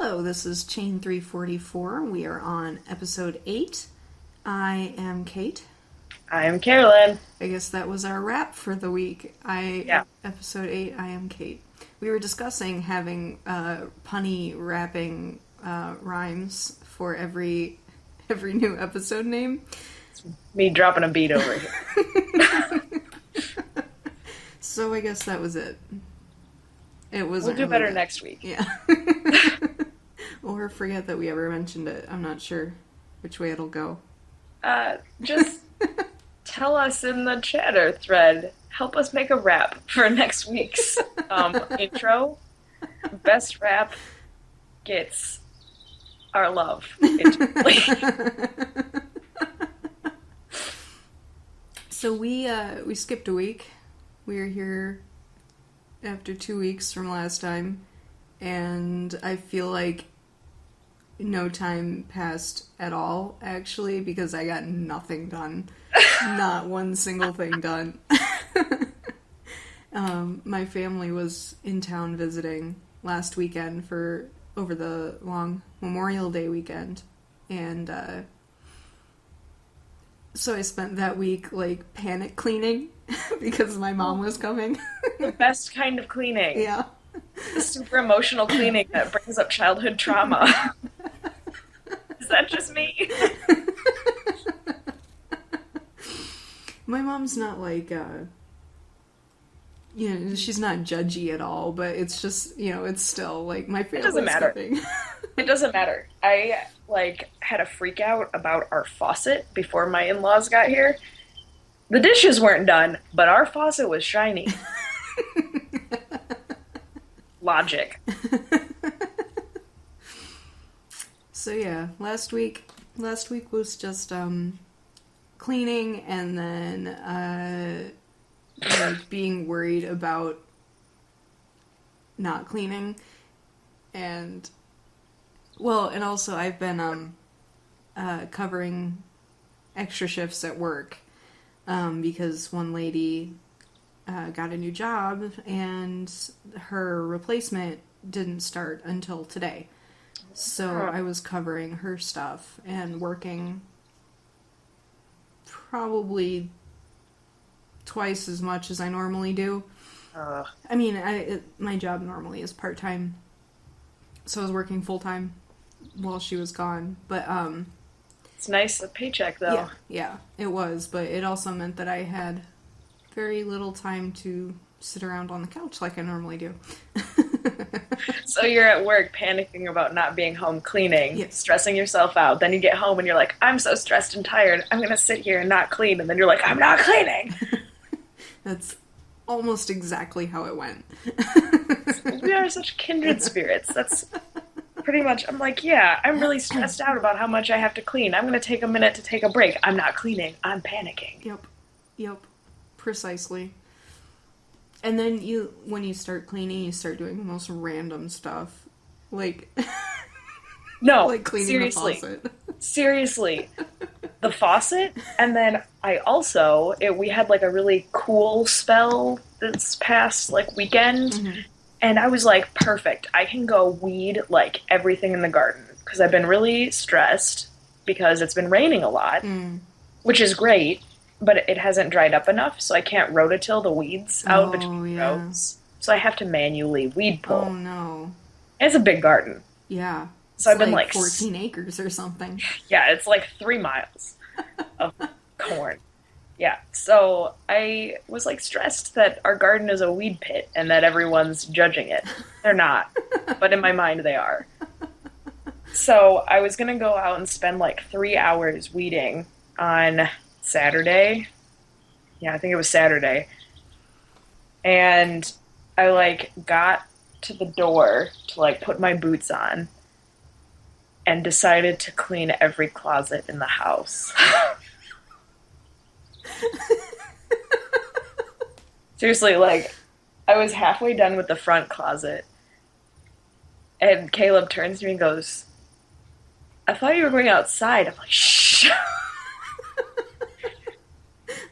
Hello, this is Chain 344. We are on episode 8. I am Kait. I am Carolyn. I guess that was our wrap for the week. Episode 8, I am Kait. We were discussing having punny wrapping rhymes for every new episode name. It's me dropping a beat over here. So I guess that was it. We'll do better next week. Yeah. Or forget that we ever mentioned it. I'm not sure which way it'll go. Just tell us in the chatter thread. Help us make a rap for next week's intro. Best rap gets our love. So we skipped a week. We are here after 2 weeks from last time, and I feel like no time passed at all, actually, because I got nothing done. Not one single thing done. My family was in town visiting last weekend over the long Memorial Day weekend, and so I spent that week, like, panic cleaning because my mom was coming. The best kind of cleaning. Yeah. The super emotional cleaning that brings up childhood trauma. Is that just me? My mom's not like, she's not judgy at all, but it's just, it's still, like, my family's It doesn't matter. Coming. It doesn't matter. I, had a freak out about our faucet before my in-laws got here. The dishes weren't done, but our faucet was shiny. Logic. So yeah, last week was just cleaning, and then being worried about not cleaning, and also I've been covering extra shifts at work because one lady got a new job and her replacement didn't start until today. So I was covering her stuff and working probably twice as much as I normally do. I mean, my job normally is part-time, so I was working full-time while she was gone. But it's nice, a paycheck, though. Yeah, it was. But it also meant that I had very little time to sit around on the couch like I normally do. So you're at work panicking about not being home cleaning, stressing yourself out. Then you get home and you're like, I'm so stressed and tired. I'm going to sit here and not clean. And then you're like, I'm not cleaning. That's almost exactly how it went. We are such kindred spirits. That's pretty much, I'm like, yeah, I'm really stressed out about how much I have to clean. I'm going to take a minute to take a break. I'm not cleaning. I'm panicking. Yep. Precisely. And then when you start cleaning, you start doing the most random stuff. Like, no, like cleaning seriously. the faucet. Seriously. The faucet, and then we had like a really cool spell this past weekend, and I was like, perfect, I can go weed like everything in the garden, because I've been really stressed because it's been raining a lot, which is great, but it hasn't dried up enough, so I can't rototill the weeds out between rows, so I have to manually weed pull. Oh no. And it's a big garden. Yeah. So I've been 14 acres or something. Yeah, it's like 3 miles of corn. Yeah, so I was stressed that our garden is a weed pit and that everyone's judging it. They're not, but in my mind they are. So I was going to go out and spend 3 hours weeding on Saturday. Yeah, I think it was Saturday. And I got to the door to put my boots on, and decided to clean every closet in the house. Seriously, I was halfway done with the front closet, and Caleb turns to me and goes, I thought you were going outside. I'm like, shh.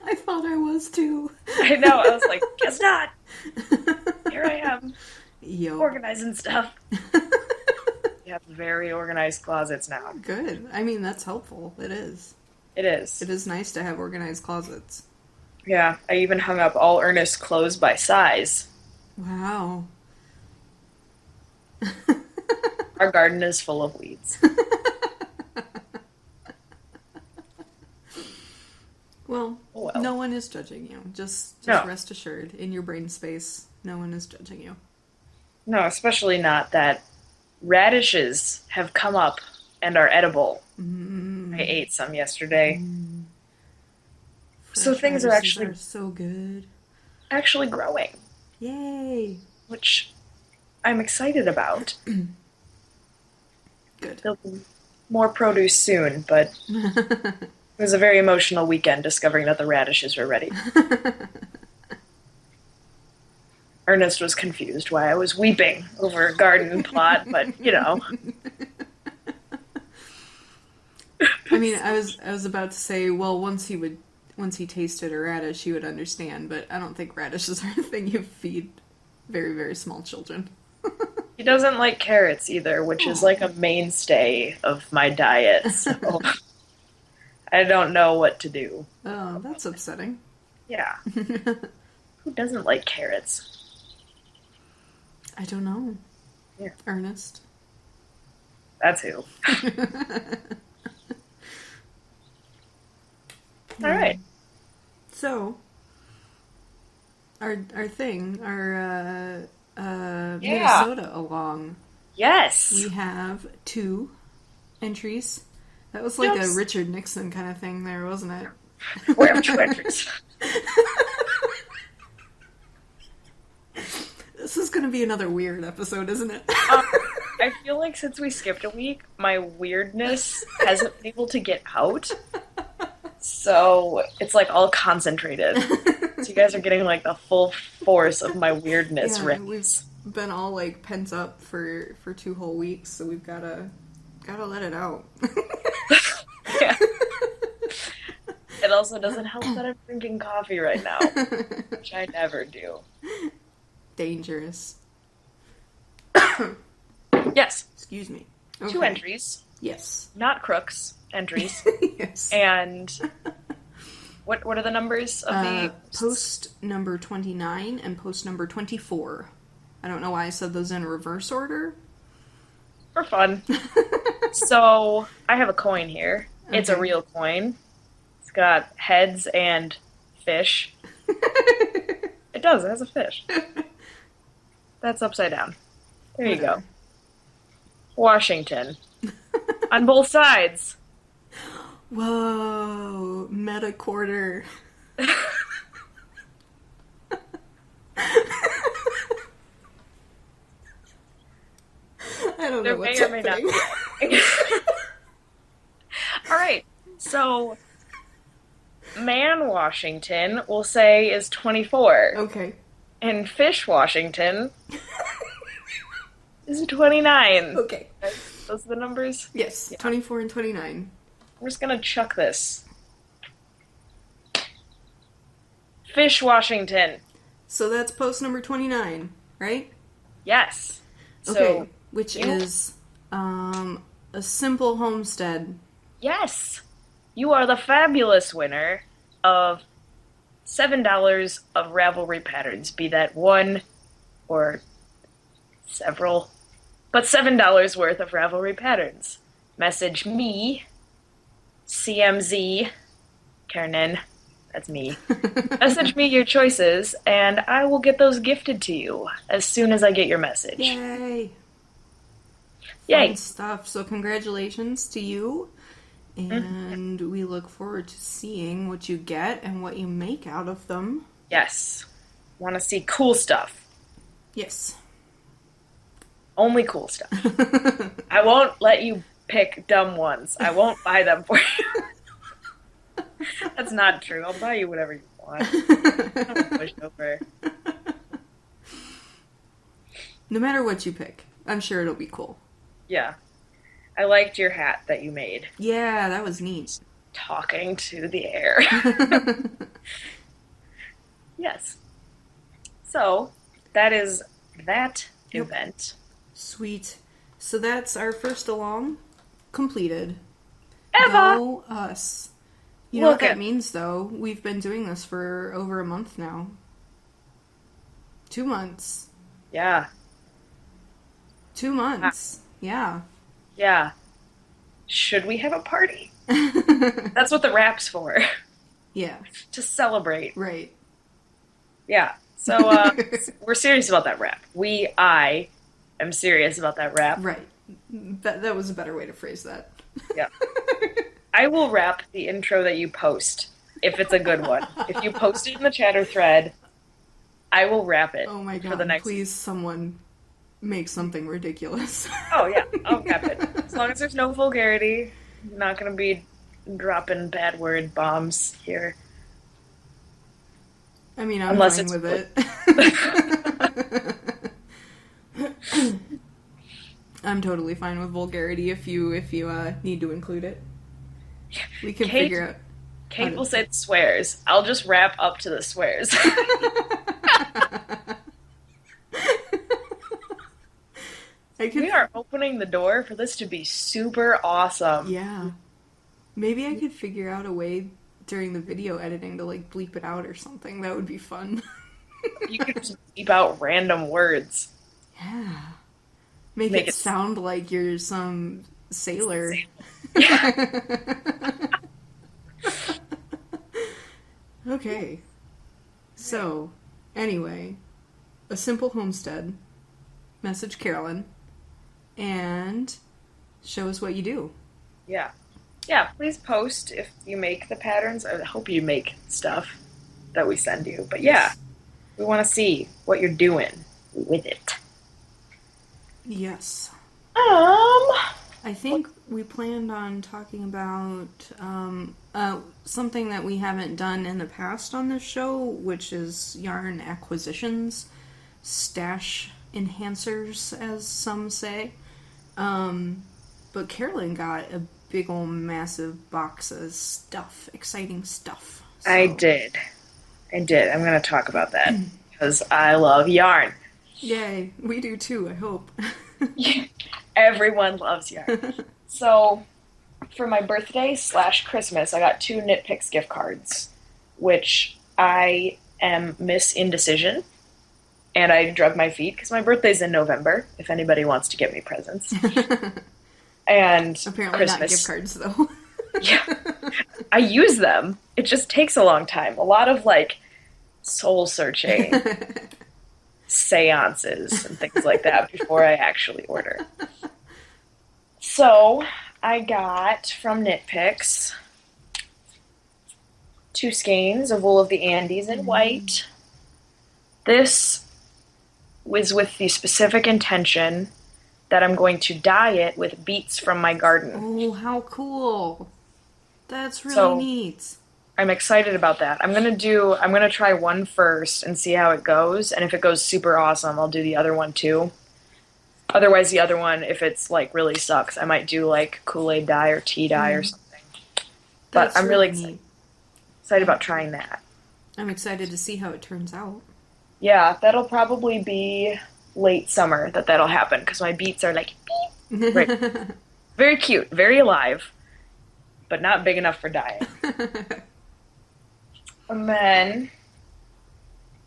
I thought I was too. I know, I was like, guess not. Here I am, Yo. organizing stuff. Yeah, have very organized closets now. Good. I mean, that's helpful. It is. It is. It is nice to have organized closets. Yeah, I even hung up all Ernest's clothes by size. Wow. Our garden is full of weeds. Well, Oh, well. no one is judging you. Just No. rest assured, in your brain space, no one is judging you. No, especially not that radishes have come up and are edible. I ate some yesterday. So Fresh things are radishes actually so good. growing, Yay! which I'm excited about. Good. There'll be more produce soon, but it was a very emotional weekend discovering that the radishes were ready. Ernest was confused why I was weeping over a garden plot, but you know. I mean, I was about to say, well, once he tasted a radish, he would understand, but I don't think radishes are a thing you feed very, very small children. He doesn't like carrots either, which is like a mainstay of my diet, so I don't know what to do. Oh, that's upsetting. Yeah. Who doesn't like carrots? I don't know. Yeah. Ernest. That's who. All right. So, our Minnesota along. Yes. We have 2 entries. That was like Yes. a Richard Nixon kind of thing there, wasn't it? We have 2 entries. This is going to be another weird episode, isn't it? I feel like since we skipped a week, my weirdness hasn't been able to get out. So it's like all concentrated. So you guys are getting like the full force of my weirdness. Yeah, we've been all like pent up for 2 whole weeks, so we've gotta let it out. Yeah. It also doesn't help that I'm drinking coffee right now, which I never do. Dangerous. Yes. Excuse me. 2 entries, Yes. not crooks entries, Yes. and what are the numbers of the post number 29 and post number 24. I don't know why I said those in reverse order. for fun? So I have a coin here. It's a Okay. real coin. It's got heads and fish. It does. It has a fish. That's upside down. There you go. Washington. On both sides. Whoa, meta quarter. I don't know There what's may or may not happening. be. All right. So, man Washington will say is 24. Okay. And fish Washington is 29. Okay. Those are the numbers? Yes, 24 and 29. We're just gonna chuck this. Fish Washington. So that's post number 29, right? Yes. Okay, So, which you- is a simple homestead. yes. You are the fabulous winner of $7 of Ravelry patterns, be that one or several, but $7 worth of Ravelry patterns. Message me, SeeEmZee, Carolyn, that's me. Message me your choices, and I will get those gifted to you as soon as I get your message. Yay! Yay! Fun stuff. So congratulations to you. And we look forward to seeing what you get and what you make out of them. Yes. Want to see cool stuff. Yes. Only cool stuff. I won't let you pick dumb ones. I won't buy them for you. That's not true. I'll buy you whatever you want. Don't push over. No matter what you pick, I'm sure it'll be cool. Yeah. I liked your hat that you made. Yeah, that was neat. Talking to the air. Yes. So, that is that event. Sweet. So that's our first along completed. Eva! Go us. You know Look what that at- means, though? We've been doing this for over a month now. 2 months. Yeah. 2 months. Yeah. Yeah. Should we have a party? That's what the wrap's for. Yeah. To celebrate. Right. Yeah. So we're serious about that wrap. I am serious about that wrap. Right. That was a better way to phrase that. Yeah. I will wrap the intro that you post if it's a good one. If you post it in the chatter thread, I will wrap it. Oh my for god, the next... please someone make something ridiculous. Oh yeah, I'll wrap it. As long as there's no vulgarity. I'm not going to be dropping bad word bombs here. I mean, I'm Unless fine it's with it. I'm totally fine with vulgarity if you need to include it. We can figure out. Kate will say swears. I'll just wrap up to the swears. We are opening the door for this to be super awesome. Yeah. Maybe I could figure out a way during the video editing to like bleep it out or something. That would be fun. You could just bleep out random words. Yeah. Make it sound like you're some sailor. Yeah. Okay. So, anyway, a simple homestead. Message Carolyn. And show us what you do. Yeah. Yeah, please post if you make the patterns. I hope you make stuff that we send you. But yeah, we want to see what you're doing with it. Yes. I think we planned on talking about something that we haven't done in the past on this show, which is yarn acquisitions, stash enhancers, as some say. But Carolyn got a big old massive box of stuff, exciting stuff. So. I did. I'm going to talk about that because I love yarn. Yay, we do too, I hope. Everyone loves yarn. So, for my birthday / Christmas, I got 2 Knit Picks gift cards, which I am Miss Indecision, and I drug my feet because my birthday's in November, if anybody wants to get me presents. And apparently Christmas. Not gift cards, though. Yeah. I use them. It just takes a long time. A lot of, like, soul-searching seances and things like that before I actually order. So, I got from Knit Picks 2 skeins of Wool of the Andes in white. This was with the specific intention that I'm going to dye it with beets from my garden. Oh, how cool. That's really neat. I'm excited about that. I'm gonna try one first and see how it goes, and if it goes super awesome, I'll do the other one too. Otherwise, the other one, if it's like really sucks, I might do like Kool-Aid dye or tea dye or something. But I'm really excited about trying that. I'm excited to see how it turns out. Yeah, that'll probably be late summer that'll happen, because my beets are like beep. Right. Very cute, very alive, but not big enough for dyeing. And then,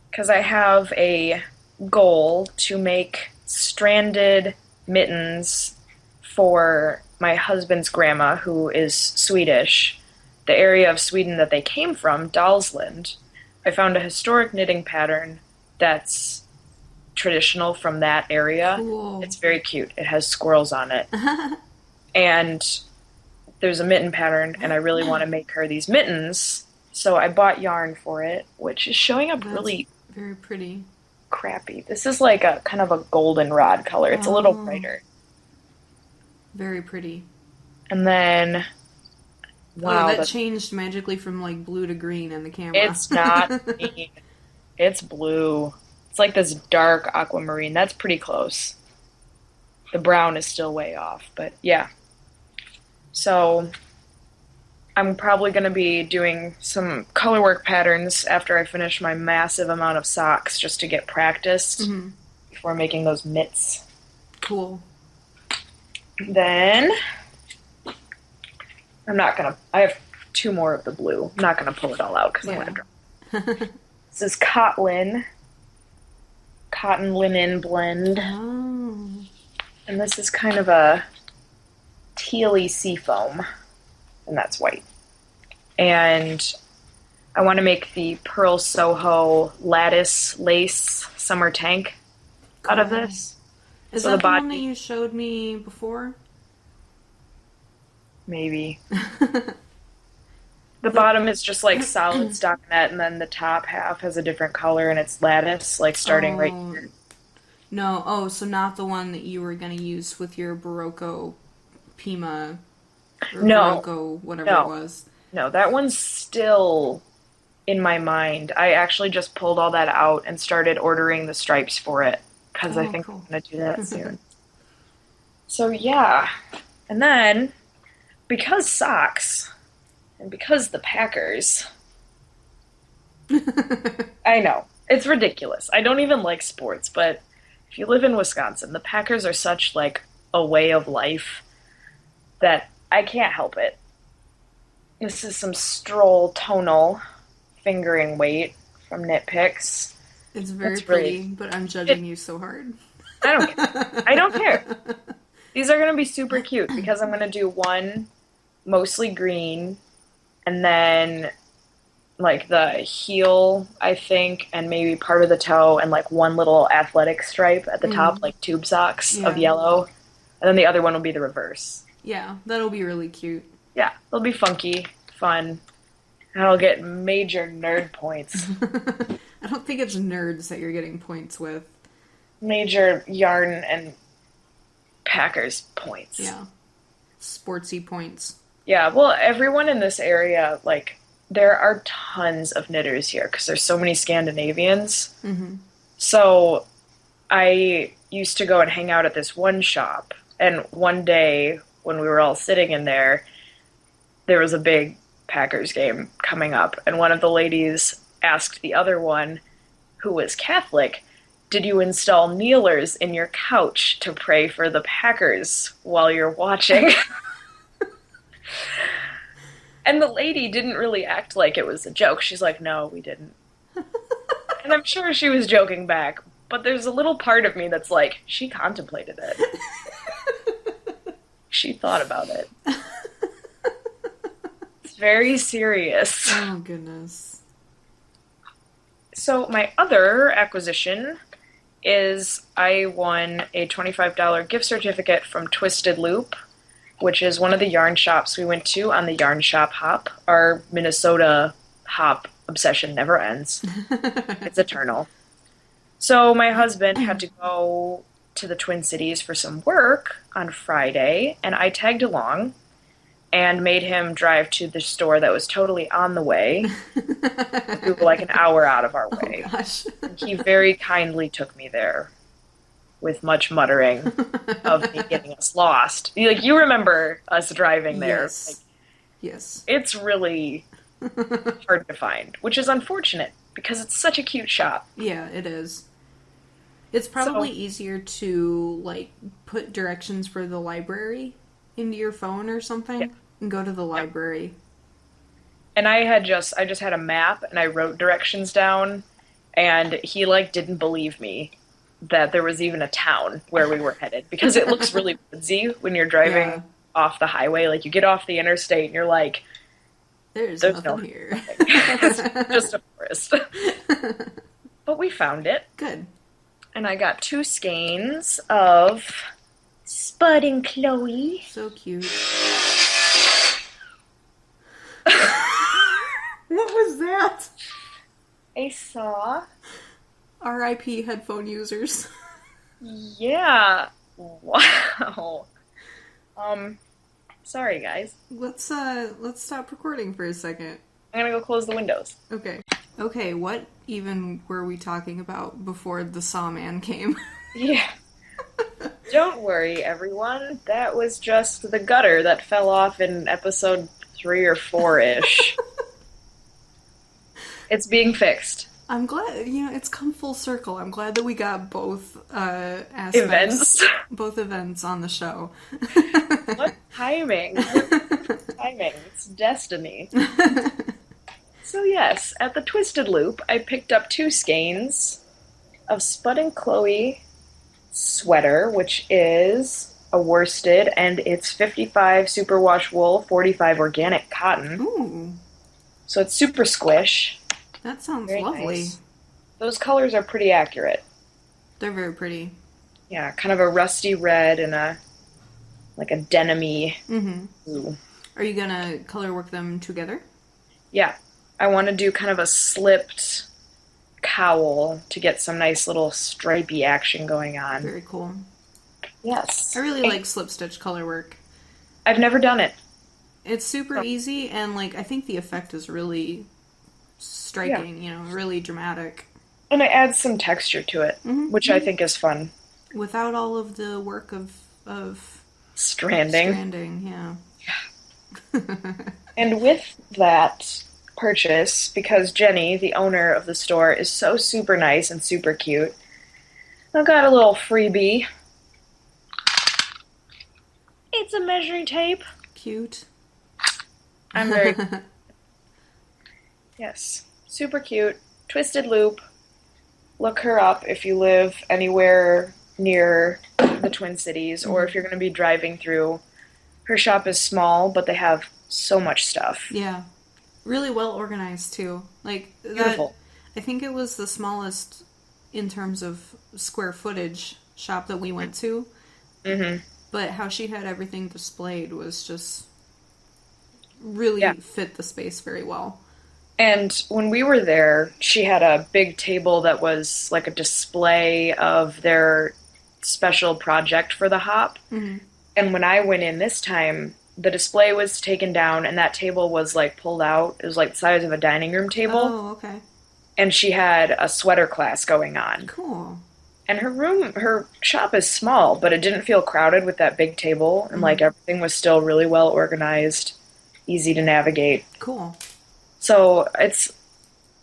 because I have a goal to make stranded mittens for my husband's grandma, who is Swedish, the area of Sweden that they came from, Dalsland, I found a historic knitting pattern that's traditional from that area. Cool. It's very cute. It has squirrels on it. And there's a mitten pattern, and I really want to make her these mittens. So I bought yarn for it, which is showing up really very pretty. Crappy. This is like a kind of a goldenrod color. It's a little brighter. Very pretty. And then, wow, that changed magically from like blue to green in the camera. It's not green. It's blue. It's like this dark aquamarine. That's pretty close. The brown is still way off, but yeah. So I'm probably going to be doing some colorwork patterns after I finish my massive amount of socks just to get practiced before making those mitts. Cool. Then I have 2 more of the blue. I'm not gonna pull it all out because I'm gonna drop. This is cotton linen blend. Oh. And this is kind of a tealy seafoam, and that's white. And I want to make the Pearl Soho lattice lace summer tank out of this. Is that the one that you showed me before? Maybe. The bottom is just like solid stockinette, and then the top half has a different color, and it's lattice, like starting right here. No, so not the one that you were going to use with your Barocco Pima, or Barocco, whatever it was. No, that one's still in my mind. I actually just pulled all that out and started ordering the stripes for it, because I think I'm going to do that soon. So yeah, and then, because socks, and because the Packers, I know, it's ridiculous. I don't even like sports, but if you live in Wisconsin, the Packers are such, like, a way of life that I can't help it. This is some Stroll tonal fingering weight from Knit Picks. It's very pretty, but I'm judging you so hard. I don't care. I don't care. These are going to be super cute because I'm going to do one mostly green, and then like the heel, I think, and maybe part of the toe, and like one little athletic stripe at the top, like tube socks of yellow. And then the other one will be the reverse. Yeah, that'll be really cute. Yeah, it'll be funky, fun, and I'll get major nerd points. I don't think it's nerds that you're getting points with. Major yarn and Packers points. Yeah. Sportsy points. Yeah, well, everyone in this area, like, there are tons of knitters here because there's so many Scandinavians. Mm-hmm. So I used to go and hang out at this one shop, and one day when we were all sitting in there, there was a big Packers game coming up, and one of the ladies asked the other one, who was Catholic, did you install kneelers in your couch to pray for the Packers while you're watching? And the lady didn't really act like it was a joke. She's like, no, we didn't. And I'm sure she was joking back, but there's a little part of me that's like, she contemplated it. She thought about it. It's very serious. Oh, goodness. So my other acquisition is I won a $25 gift certificate from Twisted Loop, which is one of the yarn shops we went to on the Yarn Shop Hop. Our Minnesota hop obsession never ends. It's eternal. So my husband had to go to the Twin Cities for some work on Friday, and I tagged along and made him drive to the store that was totally on the way. We were like an hour out of our way. Oh, gosh. He very kindly took me there, with much muttering of me getting us lost. Like, you remember us driving there. Yes. Like, yes. It's really hard to find, which is unfortunate because it's such a cute shop. Yeah, it is. It's probably easier to, like, put directions for the library into your phone or something and go to the library. And I just had a map and I wrote directions down, and he, like, didn't believe me that there was even a town where we were headed, because it looks really woodsy when you're driving off the highway. Like, you get off the interstate and you're like, there's nothing here. It's just a forest. But we found it. Good. And I got 2 skeins of Spud and Chloe. So cute. What was that? I saw. R.I.P. headphone users. Yeah. Wow. Sorry, guys. Let's stop recording for a second. I'm gonna go close the windows. Okay, what even were we talking about before the Sawman came? Yeah. Don't worry, everyone. That was just the gutter that fell off in episode 3 or 4-ish. It's being fixed. I'm glad, it's come full circle. I'm glad that we got both aspects, Events. both events on the show. What timing? What timing. It's destiny. So yes, at the Twisted Loop, I picked up 2 skeins of Spud and Chloe sweater, which is a worsted, and it's 55 superwash wool, 45 organic cotton. Ooh. So it's super squish. That sounds Very lovely. nice. Those colors are pretty accurate. They're very pretty. Yeah, kind of a rusty red and a denim-y blue. Are you gonna color work them together? Yeah. I want to do kind of a slipped cowl to get some nice little stripey action going on. Very cool. Yes. I really like slip stitch color work. I've never done it. It's super easy, and I think the effect is really striking, really dramatic. And it adds some texture to it, which I think is fun. Without all of the work of stranding, yeah. And with that purchase, because Jenny, the owner of the store, is so super nice and super cute, I got a little freebie. It's a measuring tape. Cute. I'm very... Yes. Super cute. Twisted Loop. Look her up if you live anywhere near the Twin Cities, or if you're going to be driving through. Her shop is small, but they have so much stuff. Yeah. Really well organized, too. Beautiful. I think it was the smallest, in terms of square footage, shop that we went to. Mm-hmm. But how she had everything displayed was just really fit the space very well. And when we were there, she had a big table that was like a display of their special project for the hop. Mm-hmm. And when I went in this time, the display was taken down and that table was pulled out. It was the size of a dining room table. Oh, okay. And she had a sweater class going on. Cool. And her shop is small, but it didn't feel crowded with that big table. And everything was still really well organized, easy to navigate. Cool. So it's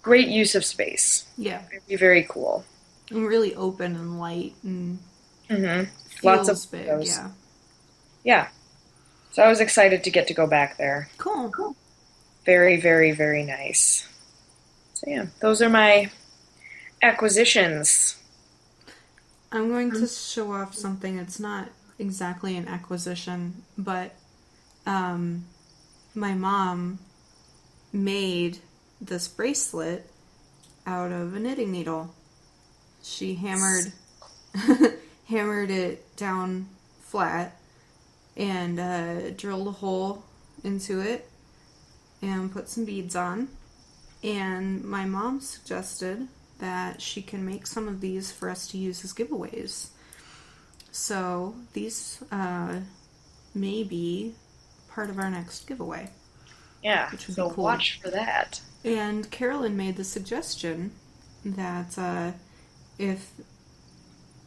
great use of space. Yeah. Very, very cool. And really open and light and Lots of big, those. yeah. Yeah. So I was excited to get to go back there. Cool. Very, very, very nice. So yeah, those are my acquisitions. I'm going to show off something. It's not exactly an acquisition, but my mom made this bracelet out of a knitting needle. She hammered it down flat and drilled a hole into it and put some beads on. And my mom suggested that she can make some of these for us to use as giveaways. So these may be part of our next giveaway. Yeah, which would so be cool. Watch for that. And Carolyn made the suggestion that if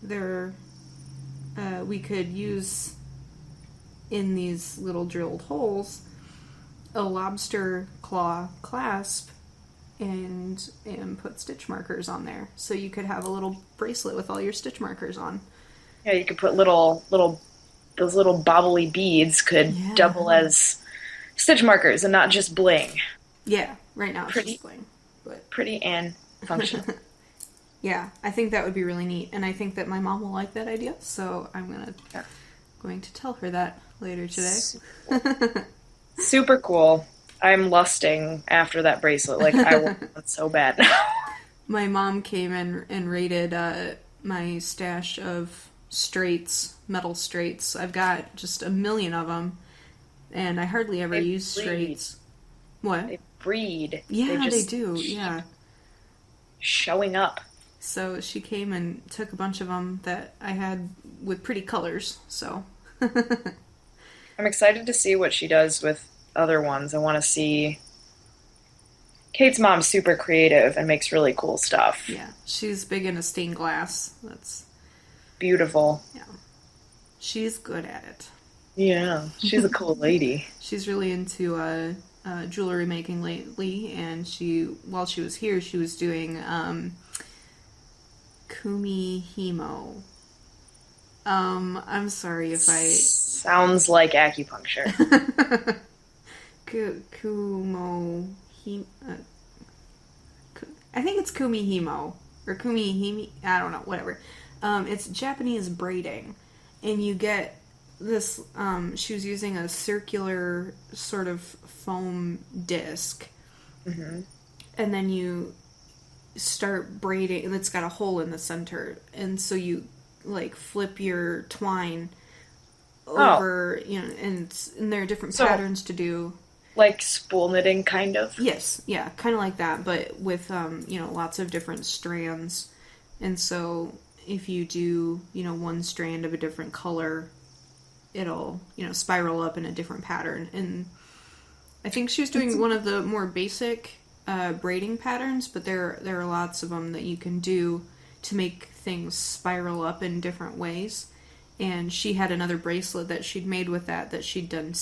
there we could use in these little drilled holes a lobster claw clasp and put stitch markers on there, so you could have a little bracelet with all your stitch markers on. Yeah, you could put those little bobbly beads could double as stitch markers and not just bling. Yeah, right now it's just bling, but pretty and functional. Yeah, I think that would be really neat, and I think that my mom will like that idea, so I'm going to tell her that later today. Super cool. I'm lusting after that bracelet. I want it so bad. My mom came in and raided my stash of straights, metal straights. I've got just a million of them, and I hardly ever use straights. What? They breed. Yeah, they do. Yeah. Showing up. So she came and took a bunch of them that I had with pretty colors, so. I'm excited to see what she does with other ones. I want to see... Kate's mom's super creative and makes really cool stuff. Yeah, she's big into stained glass. That's... beautiful. Yeah. She's good at it. Yeah, she's a cool lady. She's really into jewelry making lately, and while she was here, she was doing kumihimo. I'm sorry if I... Sounds like acupuncture. Kumo... I think it's kumihimo. Or kumihimi... I don't know, whatever. It's Japanese braiding. And you get this... she was using a circular sort of foam disc. Mm-hmm. And then you start braiding... And it's got a hole in the center. And so you, like, flip your twine over... You know, and there are different patterns to do... Like spool knitting, kind of? Yes, yeah, kind of like that, but with, lots of different strands. And so if you do, one strand of a different color, it'll, spiral up in a different pattern. And I think she was doing one of the more basic braiding patterns, but there are lots of them that you can do to make things spiral up in different ways. And she had another bracelet that she'd made with that she'd done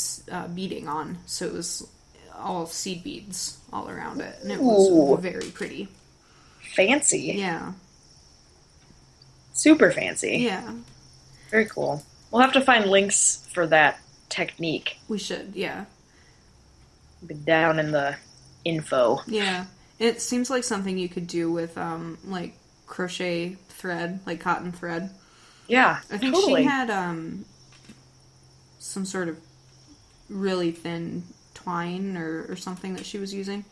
beading on. So it was all seed beads all around it. And it was very pretty. Fancy. Yeah. Super fancy. Yeah. Very cool. We'll have to find links for that technique. We should, yeah. Be down in the info. Yeah. It seems like something you could do with, like, crochet thread, like cotton thread. Yeah, I think totally. she had some sort of really thin twine or something that she was using.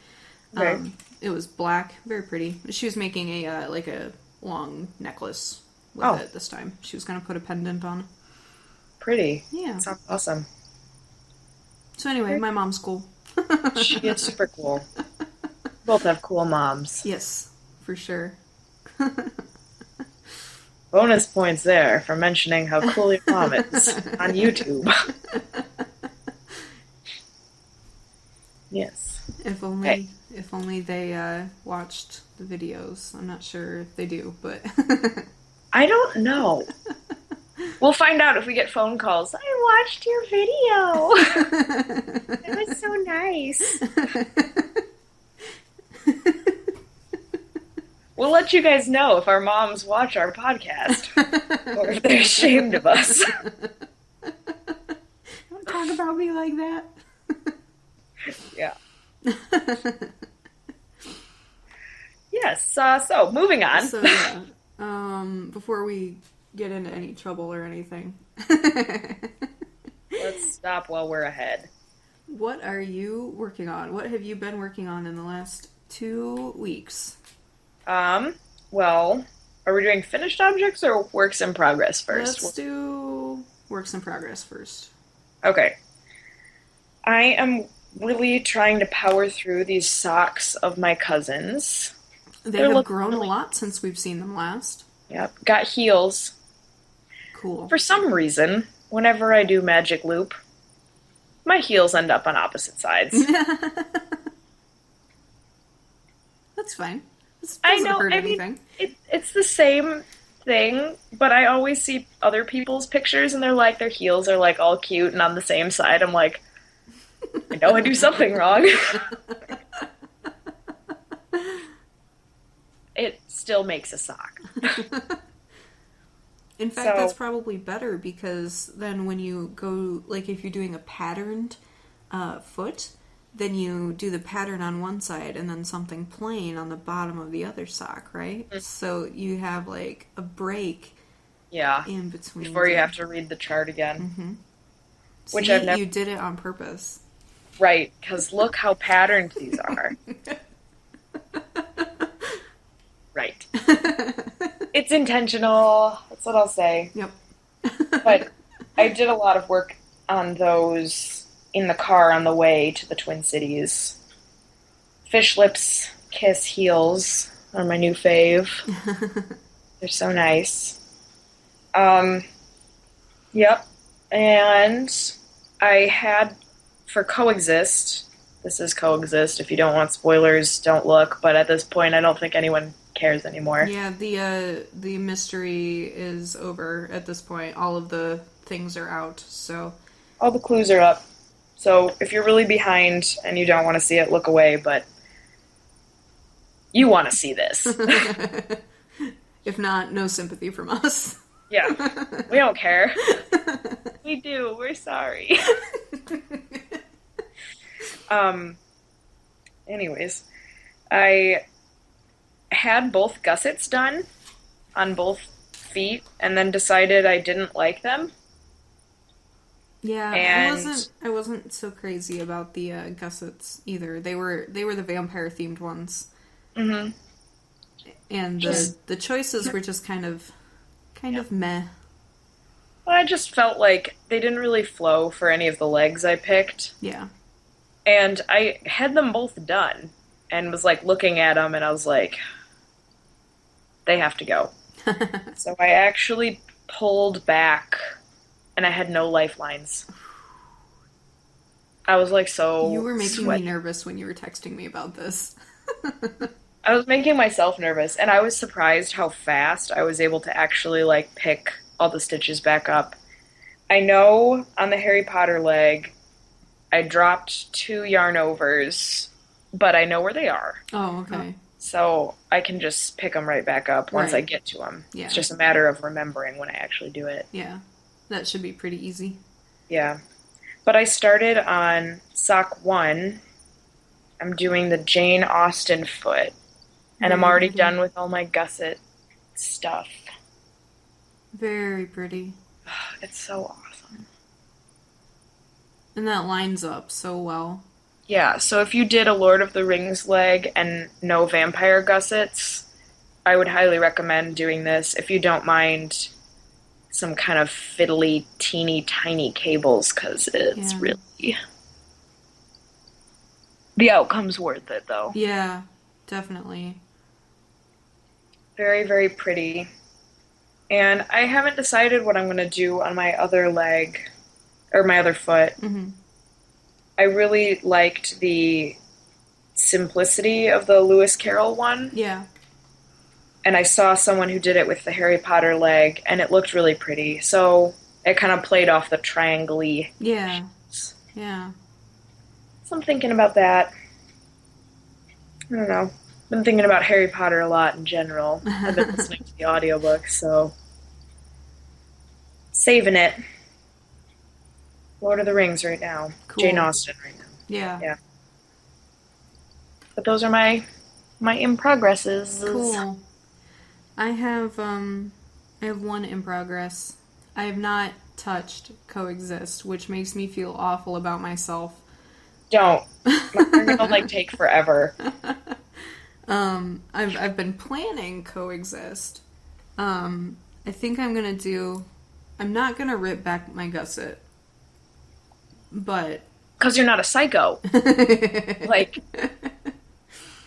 Right. It was black, very pretty. She was making a long necklace with it this time. She was going to put a pendant on. Pretty. Yeah. Sounds awesome. So anyway, my mom's cool. She is super cool. Both have cool moms. Yes, for sure. Bonus points there for mentioning how cool your mom is on YouTube. Yes. If only they watched the videos. I'm not sure if they do, but I don't know. We'll find out if we get phone calls. I watched your video. It was so nice. We'll let you guys know if our moms watch our podcast or if they're ashamed of us. Don't talk about me like that. Yeah. Yes, so moving on. So, yeah. Before we get into any trouble or anything. Let's stop while we're ahead. What are you working on? What have you been working on in the last 2 weeks? Well, are we doing finished objects or works in progress first? Let's do works in progress first. Okay. I am really trying to power through these socks of my cousins. They have grown a lot since we've seen them last. Yep. Got heels. Cool. For some reason, whenever I do magic loop, my heels end up on opposite sides. That's fine. I know. Hurt anything. It's the same thing, but I always see other people's pictures and they're like, their heels are like all cute and on the same side. I'm like, I know I do something wrong. It still makes a sock. In fact, that's probably better because then when you go, like if you're doing a patterned foot, then you do the pattern on one side and then something plain on the bottom of the other sock, right? Mm-hmm. So you have like a break in between. Before you have to read the chart again. Mm-hmm. Which I've never... You did it on purpose. Right, because look how patterned these are. Right. It's intentional. That's what I'll say. Yep. But I did a lot of work on those in the car on the way to the Twin Cities. Fish Lips Kiss heels are my new fave. They're so nice. Yep. And I had for Coexist. This is Coexist. If you don't want spoilers, don't look. But at this point, I don't think anyone cares anymore. Yeah, the mystery is over at this point. All of the things are out, so... All the clues are up. So if you're really behind and you don't want to see it, look away, but you want to see this. If not, no sympathy from us. Yeah, we don't care. We do. We're sorry. Anyways, I had both gussets done on both feet and then decided I didn't like them. Yeah, And I wasn't so crazy about the gussets either. They were the vampire themed ones. Mhm. And the choices were just kind of meh. Well, I just felt like they didn't really flow for any of the legs I picked. Yeah. And I had them both done and was like looking at them and I was like, they have to go. So I actually pulled back and I had no lifelines. I was like so You were making sweaty. me nervous when you were texting me about this. I was making myself nervous and I was surprised how fast I was able to actually like pick all the stitches back up. I know on the Harry Potter leg I dropped 2 yarn overs, but I know where they are. Oh, okay. So I can just pick them right back up once I Right. get to them. Yeah. It's just a matter of remembering when I actually do it. Yeah. That should be pretty easy. Yeah. But I started on sock 1. I'm doing the Jane Austen foot. And I'm Very already pretty. done with all my gusset stuff. Very pretty. It's so awesome. And that lines up so well. Yeah, so if you did a Lord of the Rings leg and no vampire gussets, I would highly recommend doing this if you don't mind some kind of fiddly, teeny, tiny cables, because it's Yeah. really... The outcome's worth it, though. Yeah, definitely. Very, very pretty. And I haven't decided what I'm going to do on my other leg, or my other foot. Hmm. I really liked the simplicity of the Lewis Carroll one. Yeah. And I saw someone who did it with the Harry Potter leg, and it looked really pretty. So it kind of played off the triangle-y. Yeah. Yeah. So I'm thinking about that. I don't know. Been thinking about Harry Potter a lot in general. I've been listening to the audiobook, so saving it. Lord of the Rings right now. Cool. Jane Austen right now. Yeah. Yeah. But those are my in progresses. Cool. I have one in progress. I have not touched Coexist, which makes me feel awful about myself. Don't. They're gonna like take forever. I've been planning Coexist. I think I'm not gonna rip back my gusset, but Because you're not a psycho. Like,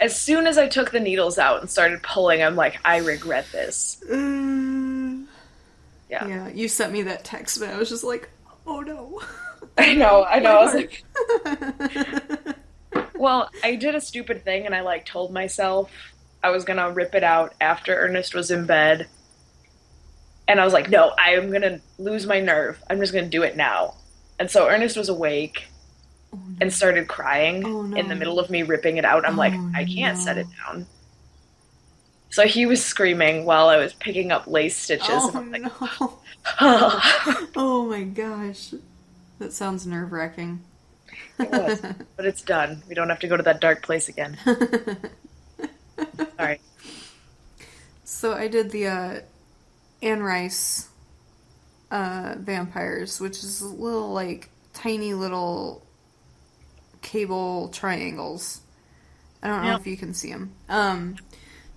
as soon as I took the needles out and started pulling, I'm like, I regret this. Yeah. You sent me that text, but I was just like, oh no. I know. I was My like, well, I did a stupid thing and I like told myself I was gonna rip it out after Ernest was in bed. And I was like, no, I am gonna lose my nerve. I'm just gonna do it now. And so Ernest was awake and started crying in the middle of me ripping it out. I'm like, I can't set it down. So he was screaming while I was picking up lace stitches. Oh, and I'm like, no. Oh my gosh. That sounds nerve-wracking. It was. But it's done. We don't have to go to that dark place again. Sorry. So I did the Anne Rice vampires, which is little, like, tiny little cable triangles. I don't know if you can see them.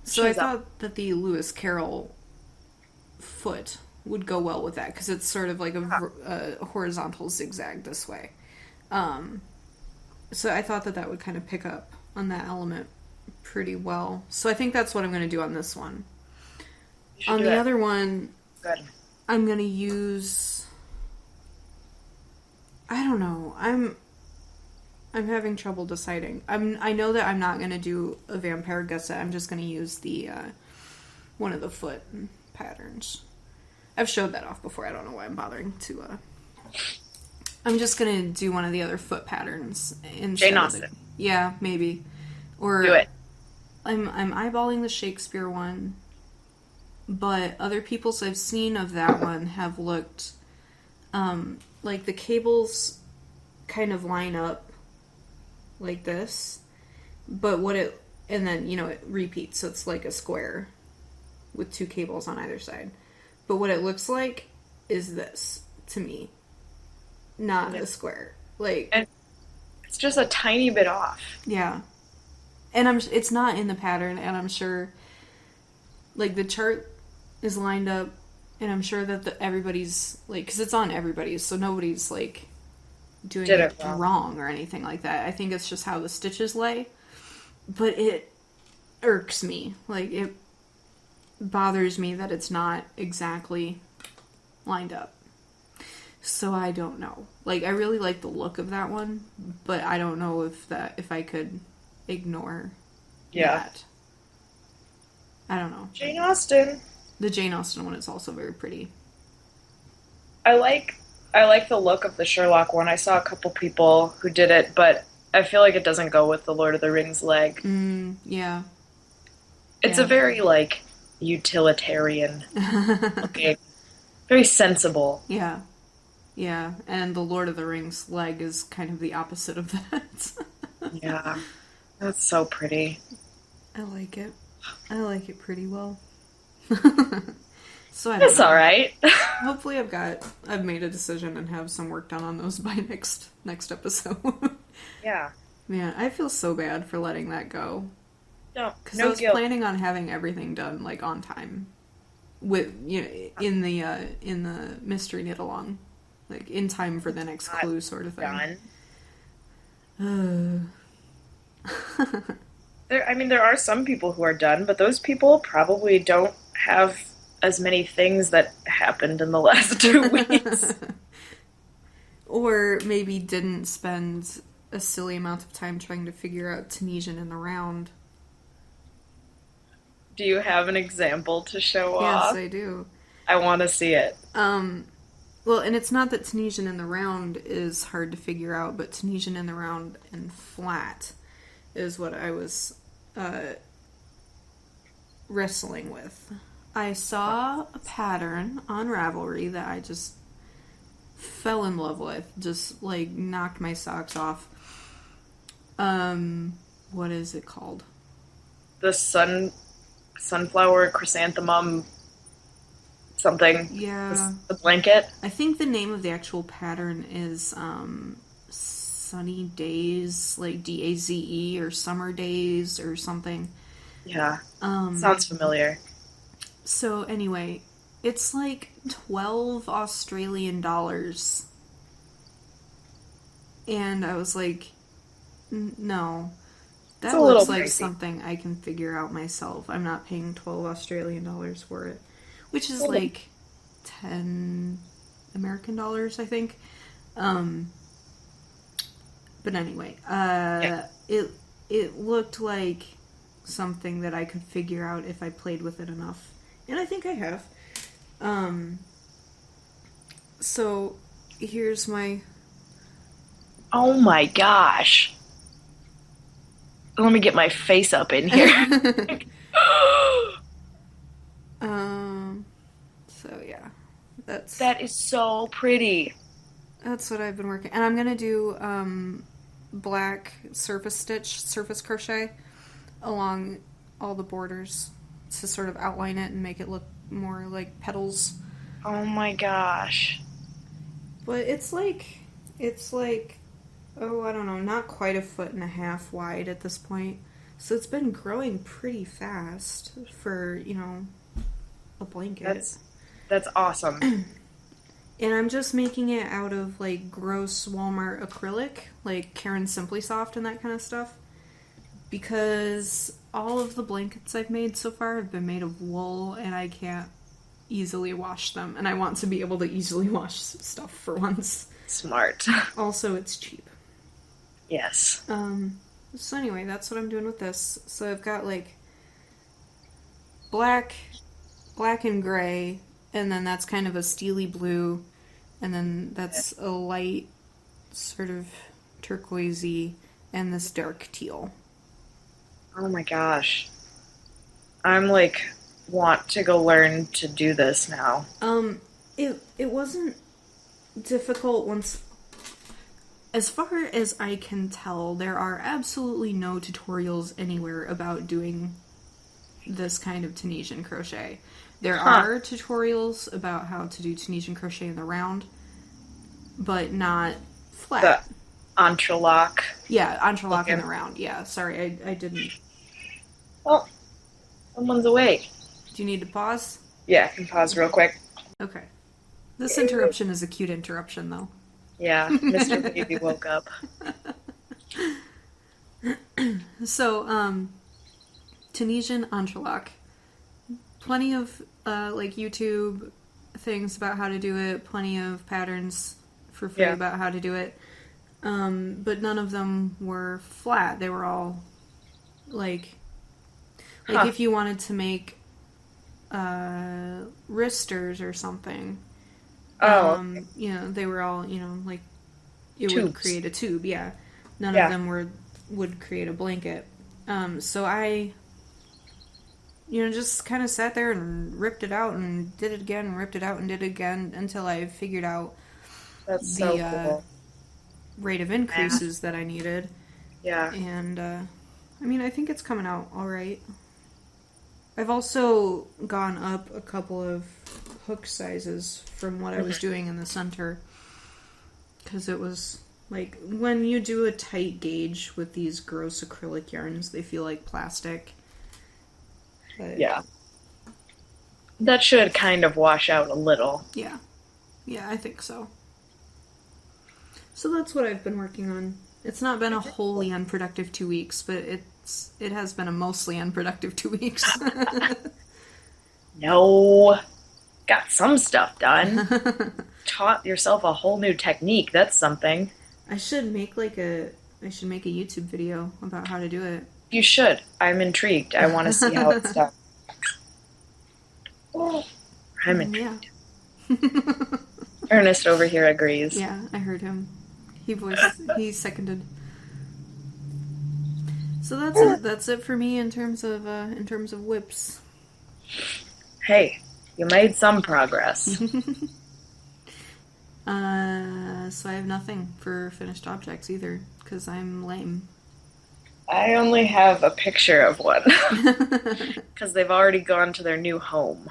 So I thought that the Lewis Carroll foot would go well with that, because it's sort of like a horizontal zigzag this way. So I thought that would kind of pick up on that element pretty well. So I think that's what I'm going to do on this one. On the other one, good. I'm going to use... I don't know. I'm having trouble deciding. I know that I'm not going to do a vampire gusset. I'm just going to use the one of the foot patterns. I've showed that off before. I don't know why I'm bothering to I'm just gonna do one of the other foot patterns Jane instead of the... Austen. Yeah, maybe. Or Do it. I'm eyeballing the Shakespeare one, but other people's I've seen of that one have looked like the cables kind of line up like this, but and then, it repeats, so it's like a square with two cables on either side. But what it looks like is this, to me. Not a square. And it's just a tiny bit off. Yeah. And it's not in the pattern, and I'm sure, like, the chart is lined up, and I'm sure that everybody's, like, because it's on everybody's, so nobody's, like, doing it wrong or anything like that. I think it's just how the stitches lay. But it irks me. Like, it bothers me that it's not exactly lined up. So I don't know. Like, I really like the look of that one, but I don't know if I could ignore that. I don't know. Jane Austen. The Jane Austen one is also very pretty. I like the look of the Sherlock one. I saw a couple people who did it, but I feel like it doesn't go with the Lord of the Rings leg. Yeah. It's a very, like, utilitarian looking. Very sensible. Yeah. Yeah, and the Lord of the Rings leg is kind of the opposite of that. Yeah. That's so pretty. I like it. I like it pretty well. So It's all right. Hopefully I've made a decision and have some work done on those by next episode. Yeah. Man, I feel so bad for letting that go. No, Because no I was guilt. planning on having everything done, like, on time. With, in the mystery knit along. Like, in time for the next clue sort of thing. Done. There are some people who are done, but those people probably don't have as many things that happened in the last 2 weeks. Or maybe didn't spend a silly amount of time trying to figure out Tunisian in the round. Do you have an example to show off? Yes, I do. I want to see it. Well, and it's not that Tunisian in the round is hard to figure out, but Tunisian in the round and flat is what I was wrestling with. I saw a pattern on Ravelry that I just fell in love with. Just, like, knocked my socks off. What is it called? The sunflower chrysanthemum something. Yeah. The blanket. I think the name of the actual pattern is Sunny Days, like DAZE, or Summer Days or something. Yeah. Sounds familiar. So anyway, it's like 12 Australian dollars. And I was like, no. That looks like something I can figure out myself. I'm not paying 12 Australian dollars for it. Which is like 10 American dollars, I think. But anyway, it looked like something that I could figure out if I played with it enough. And I think I have. So here's my... Oh my gosh. Let me get my face up in here. So yeah, that is so pretty. That's what I've been working, and I'm gonna do black surface crochet along all the borders to sort of outline it and make it look more like petals. Oh my gosh. But it's like I don't know, not quite 1.5 feet wide at this point. So it's been growing pretty fast for, a blanket. That's awesome. And I'm just making it out of, like, gross Walmart acrylic, like Karen Simply Soft and that kind of stuff. Because all of the blankets I've made so far have been made of wool, and I can't easily wash them. And I want to be able to easily wash stuff for once. Smart. Also, it's cheap. Yes. So anyway, that's what I'm doing with this. So I've got, like, black and gray, and then that's kind of a steely blue, and then that's a light sort of turquoisey, and this dark teal. Oh my gosh. I'm like, want to go learn to do this now. It wasn't difficult once. As far as I can tell, there are absolutely no tutorials anywhere about doing this kind of Tunisian crochet. There are tutorials about how to do Tunisian crochet in the round, but not flat. The entrelac. Yeah, entrelac in the round. Yeah, sorry, I didn't. Oh, someone's awake. Do you need to pause? Yeah, I can pause real quick. Okay. This interruption is a cute interruption, though. Yeah, Mr. Baby woke up. So, Tunisian entrelac. Plenty of, YouTube things about how to do it. Plenty of patterns for free about how to do it. But none of them were flat. They were all, if you wanted to make, wristers or something. They were all, it Tubes. would create a tube, yeah. None of them would create a blanket. So I, just kind of sat there and ripped it out and did it again and ripped it out and did it again until I figured out That's so cool. Rate of increases that I needed. Yeah. And, I think it's coming out all right. I've also gone up a couple of hook sizes from what I was doing in the center. Because it was, when you do a tight gauge with these gross acrylic yarns, they feel like plastic. But, yeah. That should kind of wash out a little. Yeah. Yeah, I think so. So that's what I've been working on. It's not been a wholly unproductive 2 weeks, but it has been a mostly unproductive 2 weeks. No. Got some stuff done. Taught yourself a whole new technique. That's something. I should make a YouTube video about how to do it. You should. I'm intrigued. I want to see how it's done. I'm intrigued. Yeah. Ernest over here agrees. Yeah, I heard him. He seconded. So that's it. That's it for me in terms of whips. Hey, you made some progress. So I have nothing for finished objects either, because I'm lame. I only have a picture of one. Because they've already gone to their new home.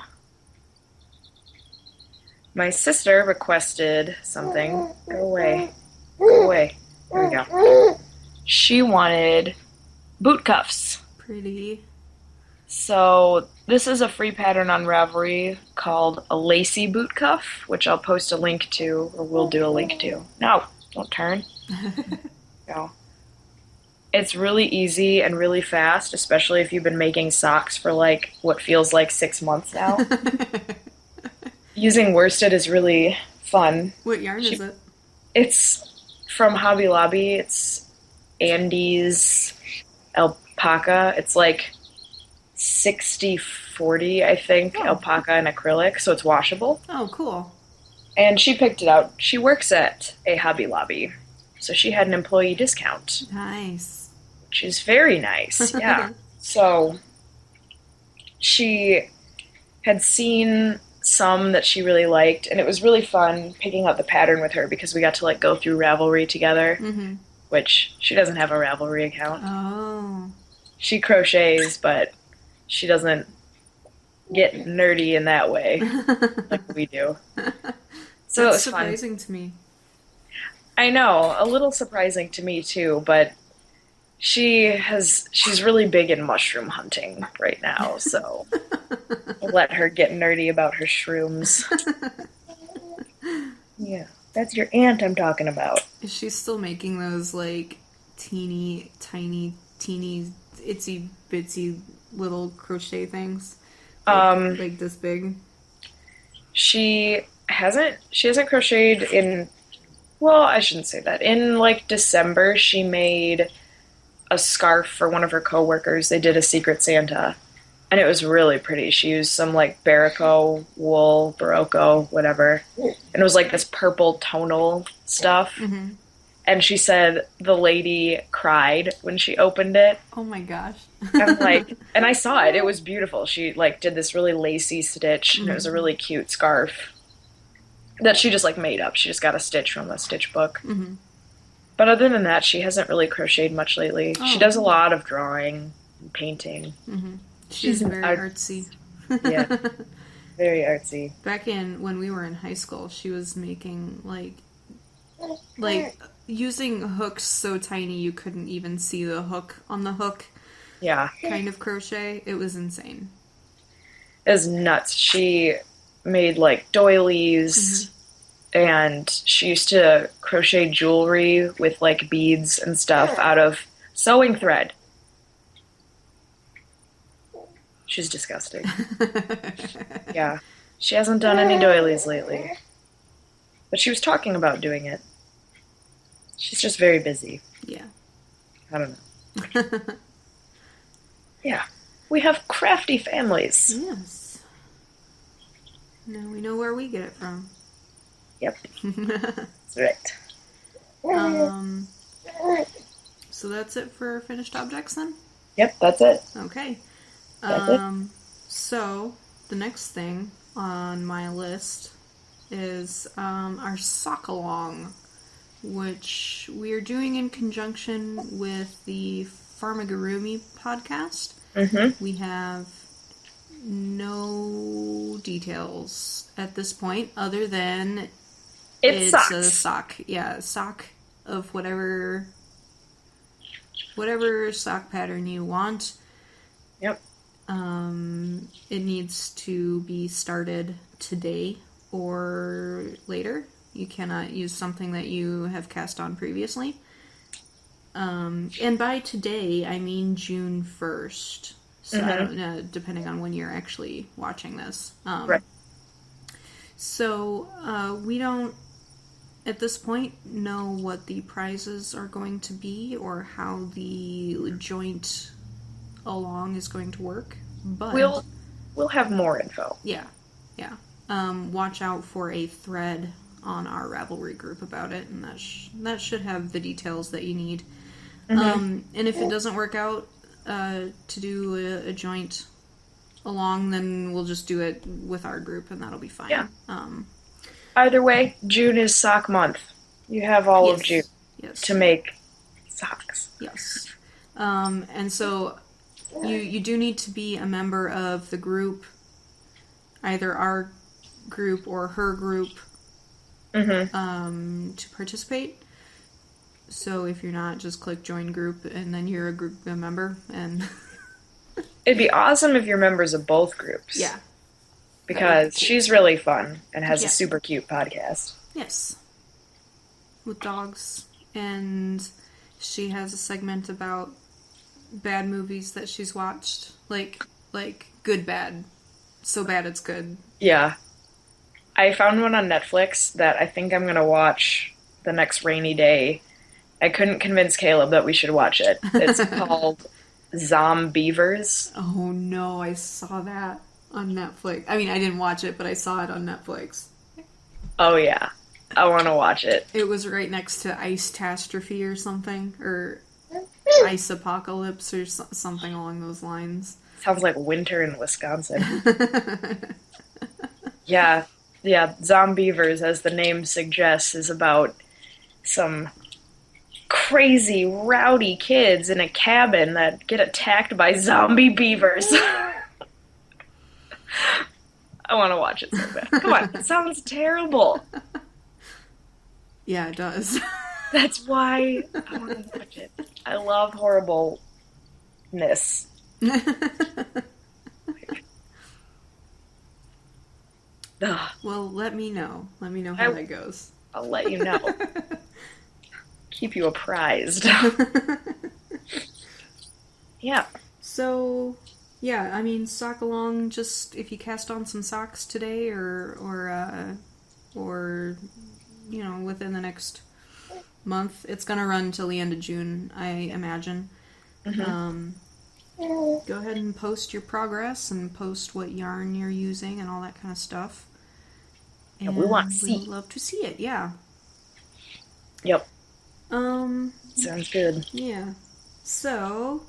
My sister requested something. Go away. Go away. There we go. She wanted boot cuffs. Pretty. So this is a free pattern on Ravelry called a lacy boot cuff, which I'll post a link to, or we'll do a link to. No, don't turn. No. It's really easy and really fast, especially if you've been making socks for what feels like 6 months now. Using worsted is really fun. What yarn is it? It's from Hobby Lobby. It's Andes alpaca. It's 60-40, I think, alpaca and acrylic, so it's washable. Oh, cool. And she picked it out. She works at a Hobby Lobby, so she had an employee discount. Nice. Which is very nice, yeah. So she had seen some that she really liked, and it was really fun picking out the pattern with her because we got to go through Ravelry together, which she doesn't have a Ravelry account. Oh. She crochets, but she doesn't get nerdy in that way like we do. So That's it was surprising fun. to me. I know, a little surprising to me too, but she's really big in mushroom hunting right now, so I'll let her get nerdy about her shrooms. Yeah, that's your aunt I'm talking about. Is she still making those teeny, tiny, itsy bitsy little crochet things? Like this big? She hasn't crocheted in, well, I shouldn't say that. In December, she made a scarf for one of her coworkers. They did a Secret Santa, and it was really pretty. She used some Barocco wool, whatever, and it was this purple tonal stuff. and she said the lady cried when she opened it. Oh my gosh. I'm like, and I saw it. It was beautiful. She like did this really lacy stitch, and it was a really cute scarf that she just like made up. She just got a stitch from a stitch book. Mm-hmm. But other than that, she hasn't really crocheted much lately. Oh. She does a lot of drawing and painting. Mm-hmm. She's very artsy. Yeah, very artsy. Back when we were in high school, she was making like using hooks so tiny you couldn't even see the hook on the hook. Yeah, kind of crochet. It was insane. It was nuts. She made like doilies, and she used to crochet jewelry with like beads and stuff out of sewing thread. She's disgusting. Yeah. She hasn't done any doilies lately. But she was talking about doing it. She's just very busy. Yeah. I don't know. Yeah. We have crafty families. Yes. Now we know where we get it from. Yep. That's right. So that's it for finished objects then? Yep, that's it. Okay. That's it. So the next thing on my list is our sock along, which we are doing in conjunction with the Farmagurumi podcast. Mm-hmm. We have no details at this point other than it's socks. a sock. Yeah, a sock of whatever sock pattern you want. Yep. It needs to be started today or later. You cannot use something that you have cast on previously. And by today, I mean June 1st. So I don't know, depending on when you're actually watching this. Right. So we don't, at this point, know what the prizes are going to be or how the joint along is going to work. But we'll have more info. Yeah. Watch out for a thread on our Ravelry group about it, and that should have the details that you need. And if it doesn't work out to do a joint along, then we'll just do it with our group, and that'll be fine. Yeah. Either way, June is sock month. You have all of June to make socks. Yes. And so you do need to be a member of the group, either our group or her group, to participate. So if you're not, just click join group, and then you're a member. And it'd be awesome if you're members of both groups. Yeah. Because she's really fun and has a super cute podcast. Yes. With dogs. And she has a segment about bad movies that she's watched. Like good bad. So bad it's good. Yeah. I found one on Netflix that I think I'm going to watch the next rainy day. I couldn't convince Caleb that we should watch it. It's called Zombievers. Oh no, I saw that on Netflix. I mean, I didn't watch it, but I saw it on Netflix. Oh yeah. I want to watch it. It was right next to Ice-tastrophe or something, or Ice Apocalypse or something along those lines. Sounds like winter in Wisconsin. Yeah, Zombievers, as the name suggests, is about some crazy, rowdy kids in a cabin that get attacked by zombie beavers. I want to watch it so bad. Come on, it sounds terrible. Yeah, it does. That's why I want to watch it. I love horribleness. Well, let me know. Let me know how that goes. I'll let you know. Keep you apprised. Yeah. So, yeah, I mean, sock along, just if you cast on some socks today or you know, within the next month. It's going to run till the end of June, I imagine. Go ahead and post your progress and post what yarn you're using and all that kind of stuff. And we want to see. We'd love to see it, yeah. Yep. Sounds good. Yeah. So,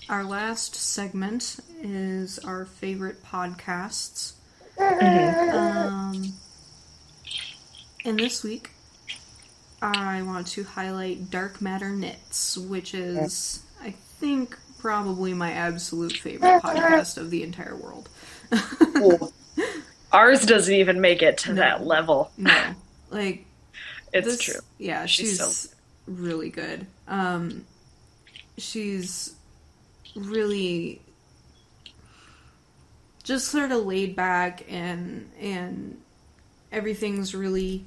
our last segment is our favorite podcasts. And this week, I want to highlight Dark Matter Knits, which is, I think, probably my absolute favorite podcast of the entire world. Cool. Ours doesn't even make it to that level. No. Like, it's true. Yeah, she's really good. She's really just sort of laid back, and everything's really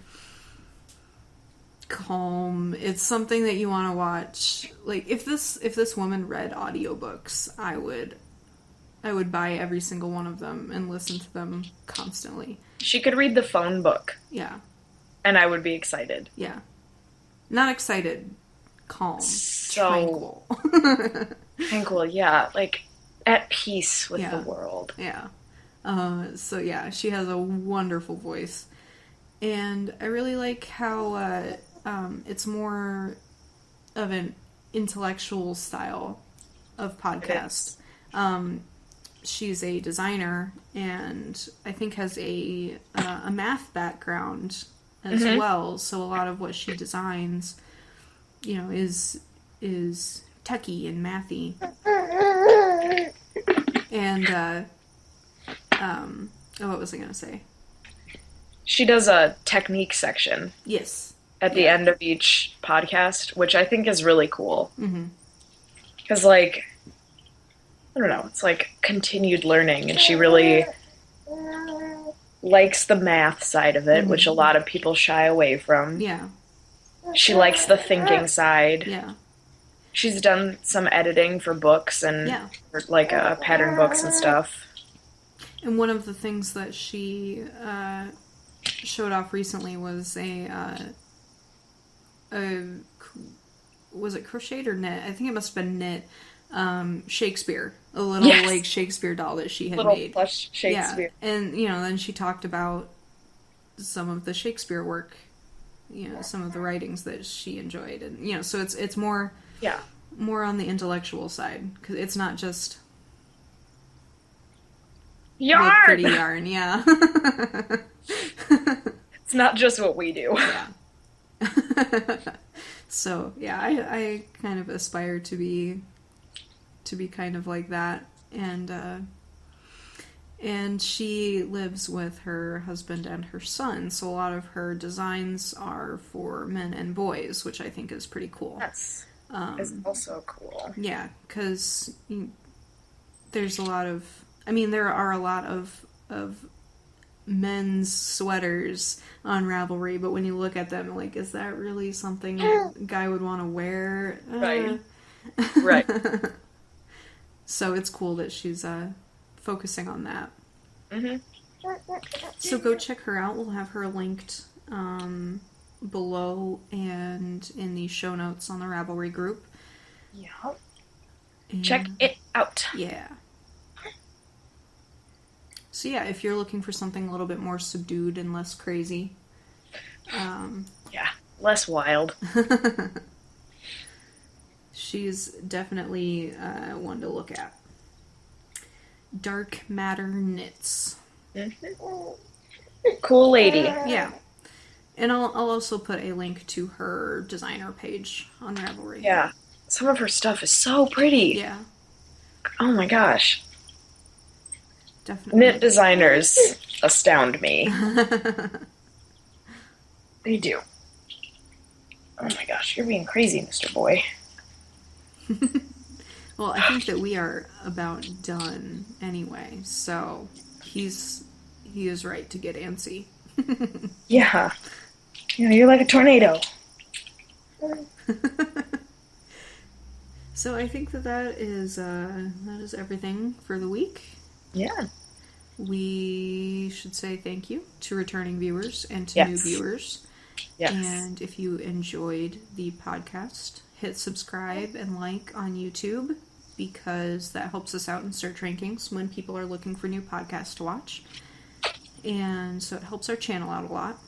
calm. It's something that you want to watch. Like, if this woman read audiobooks, I would buy every single one of them and listen to them constantly. She could read the phone book. Yeah. And I would be excited. Yeah. Not excited. Calm. Tranquil. Tranquil, yeah. Like, at peace with the world. Yeah. So, yeah, she has a wonderful voice. And I really like how it's more of an intellectual style of podcast. She's a designer, and I think has a math background as well. So a lot of what she designs, is techie and mathy. And what was I gonna say? She does a technique section. Yes. At the end of each podcast, which I think is really cool. Mm-hmm. Because, like, I don't know, it's like continued learning, and she really likes the math side of it, which a lot of people shy away from. Yeah. She likes the thinking side. Yeah. She's done some editing for books and for, like, pattern books and stuff. And one of the things that she showed off recently was was it crocheted or knit? I think it must have been knit. Shakespeare, a little like Shakespeare doll that she had made. Plush Shakespeare. Yeah. And then she talked about some of the Shakespeare work, some of the writings that she enjoyed, and so it's more more on the intellectual side, because it's not just yarn, pretty yarn. Yeah. It's not just what we do. Yeah. So yeah, I kind of aspire to be kind of like that, and she lives with her husband and her son, so a lot of her designs are for men and boys, which I think is pretty cool. That's is also cool. Yeah, because there's a lot of, there are a lot of men's sweaters on Ravelry, but when you look at them, like, is that really something a guy would want to wear? Right. Right. So it's cool that she's focusing on that. Mm-hmm. So go check her out. We'll have her linked below and in the show notes on the Ravelry group. Yeah. Check it out. Yeah. So yeah, if you're looking for something a little bit more subdued and less crazy. Less wild. She's definitely one to look at. Dark Matter Knits. Cool lady. Yeah. And I'll also put a link to her designer page on Ravelry. Yeah. Some of her stuff is so pretty. Yeah. Oh my gosh. Definitely. Knit designers astound me. They do. Oh my gosh, you're being crazy, Mr. Boy. Well, I think that we are about done anyway, so he is right to get antsy. Yeah. You're like a tornado. So I think that is everything for the week. Yeah. We should say thank you to returning viewers and to new viewers. Yes. And if you enjoyed the podcast, hit subscribe and like on YouTube, because that helps us out in search rankings when people are looking for new podcasts to watch. And so it helps our channel out a lot.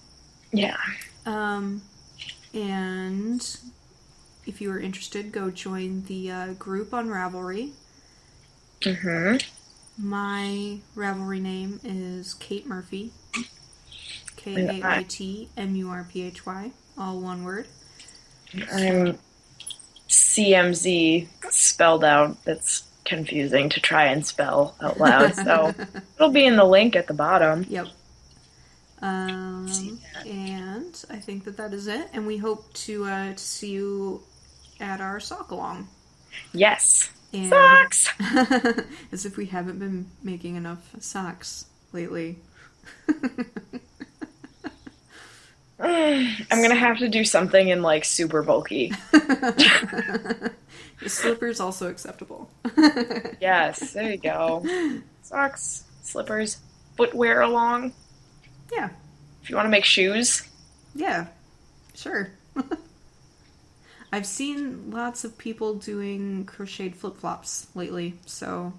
Yeah. And if you are interested, go join the group on Ravelry. Mm-hmm. My Ravelry name is Kaitmurphy. Kaitmurphy. All one word. I'm SeeEmZee spelled out. That's confusing to try and spell out loud. So it'll be in the link at the bottom. Yep. And I think that is it. And we hope to see you at our sock along. Yes. And Socks! as if we haven't been making enough socks lately. I'm gonna have to do something in like super bulky. Slippers also acceptable. Yes, there you go. Socks, slippers, footwear along. Yeah. If you want to make shoes. Yeah, sure. I've seen lots of people doing crocheted flip-flops lately, so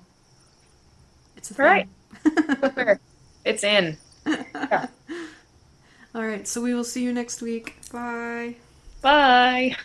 it's a thing. Right. Footwear. It's in. Yeah. All right, so we will see you next week. Bye. Bye.